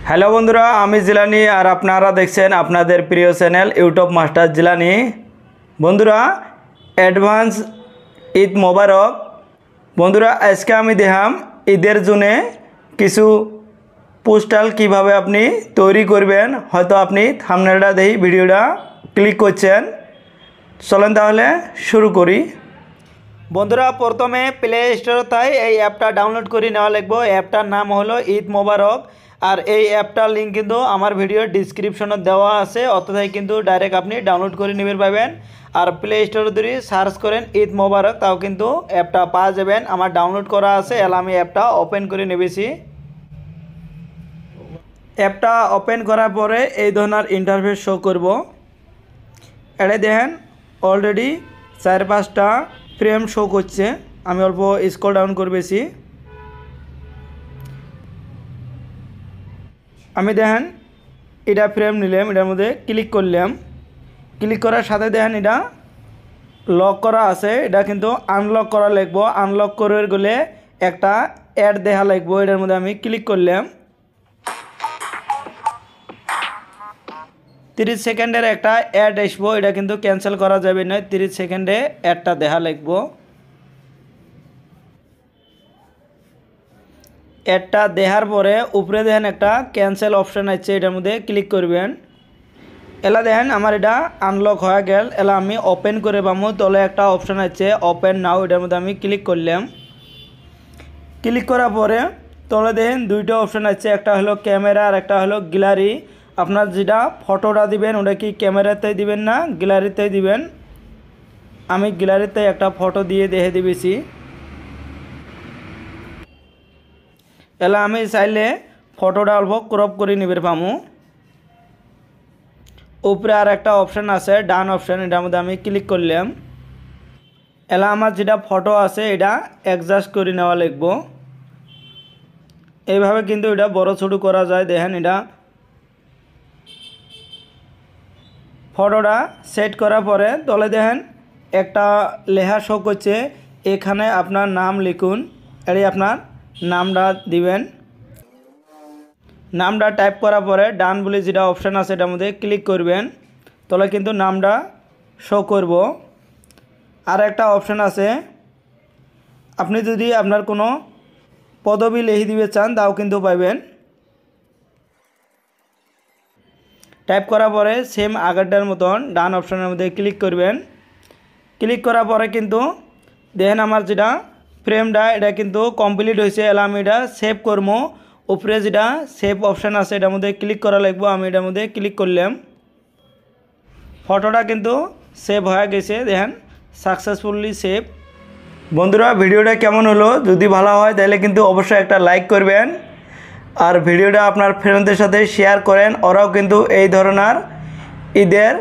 Hello বন্ধুরা, আমি জিলানি আর আপনারা দেখছেন আপনাদের প্রিয় চ্যানেল ইউটিউব মাস্টার জিলানি। বন্ধুরা, অ্যাডভান্স ঈদ মোবারক। বন্ধুরা, আজকে আমি দেখাম ঈদের জন্য কিছু পোস্টাল কিভাবে আপনি তৈরি করবেন। হয়তো আপনি থাম্বনেলটা দেখে ভিডিওটা ক্লিক করছেন। চলেন তাহলে শুরু করি। বন্ধুরা, প্রথমে প্লে স্টোর তাই এই অ্যাপটা ডাউনলোড করে নেওয়া লাগবে। অ্যাপটার নাম হলো ঈদ মোবারক। আর এই অ্যাপটার লিঙ্ক কিন্তু আমার ভিডিওর ডিসক্রিপশনে দেওয়া আছে, অতটাই কিন্তু ডাইরেক্ট আপনি ডাউনলোড করে নেবেন পাবেন। আর প্লে স্টোরে যদি সার্চ করেন ঈদ মোবারক, তাও কিন্তু অ্যাপটা পাওয়া যাবেন। আমার ডাউনলোড করা আছে, এলা আমি অ্যাপটা ওপেন করে নেবেছি। অ্যাপটা ওপেন করার পরে এই ধরনের ইন্টারফেস শো করব। এটা দেখেন অলরেডি 4-5টা ফ্রেম শো করছে। আমি অল্প স্ক্রল ডাউন করবেছি। আমি দেখেন এটা ফ্রেম নিলাম, এটার মধ্যে ক্লিক করলাম। ক্লিক করার সাথে দেখেন এটা লক করা আছে, এটা কিন্তু আনলক করা লাগবো। আনলক করে গেলে একটা অ্যাড দেখা লাগবো। এটার মধ্যে আমি ক্লিক করলাম। 30 সেকেন্ডের একটা অ্যাড আসবো, এটা কিন্তু ক্যান্সেল করা যাবে না। 30 সেকেন্ডে অ্যাডটা দেখা লাগবো। অ্যাডটা দেখার পরে উপরে দেখেন একটা ক্যান্সেল অপশান আছে, এটার মধ্যে ক্লিক করবেন। এলা দেখেন আমার এটা আনলক হয়ে গেল। এলা আমি ওপেন করে পাবো। তলে একটা অপশান আছে ওপেন নাও, এটার মধ্যে আমি ক্লিক করলাম। ক্লিক করার পরে তলে দেখেন দুইটা অপশান আছে, একটা হলো ক্যামেরা আর একটা হলো গ্যালারি। আপনার যেটা ফটোটা দিবেন ওটা কি ক্যামেরাতে দিবেন না গ্যালারিতে দিবেন। আমি গ্যালারিতে একটা ফটো দিয়ে দেখে দিবেছি। এলা আমি চাইলে ফটোটা অল্প ক্রপ করে নিবে পামু। উপরে আর একটা অপশান আছে ডান অপশান, এটার মধ্যে আমি ক্লিক করলাম। এলা আমার যেটা ফটো আছে এটা অ্যাডজাস্ট করে নেওয়া লাগবো। এইভাবে কিন্তু এটা বড় ছোটো করা যায়। দেখেন এটা ফটোটা সেট করার পরে তলে দেখেন একটা লেখা শো করছে, এখানে আপনার নাম লিখুন। এটি আপনার নামটা দিবেন। নামটা টাইপ করার পরে ডান বলে যেটা অপশান আছে এটার মধ্যে ক্লিক করবেন। তলে কিন্তু নামটা শো করব। আর একটা অপশান আছে, আপনি যদি আপনার কোনো পদবি লিখে দিতে চান তাও কিন্তু পাবেন। টাইপ করার পরে সেম আগেরটার মতন ডান অপশানের মধ্যে ক্লিক করবেন। ক্লিক করার পরে কিন্তু দেখেন আমার যেটা ফ্রেমটা এটা কিন্তু কমপ্লিট হয়েছে। এলা আমি এটা সেভ করবো। উপরে যেটা সেভ অপশান আছে এটার মধ্যে ক্লিক করা লাগবে। আমি এটার মধ্যে ক্লিক করলাম। ফটোটা কিন্তু সেভ হয়ে গেছে, দেখেন সাকসেসফুলি সেভ। বন্ধুরা, ভিডিওটা কেমন হলো? যদি ভালো হয় তাহলে কিন্তু অবশ্যই একটা লাইক করবেন। আর ভিডিওটা আপনার ফ্রেন্ডদের সাথে শেয়ার করেন, ওরাও কিন্তু এই ধরনের ঈদের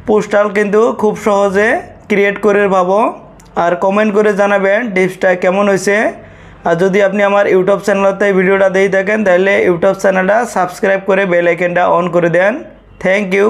পোস্টাল কিন্তু খুব সহজে ক্রিয়েট করে পাবো। আর কমেন্ট করে জানাবেন টিপসটা কেমন হয়েছে। আর যদি আপনি আমার ইউটিউব চ্যানেলতে ভিডিওটা দিয়ে থাকেন তাহলে ইউটিউব চ্যানেলটা সাবস্ক্রাইব করে বেল আইকনটা অন করে দেন। Thank you.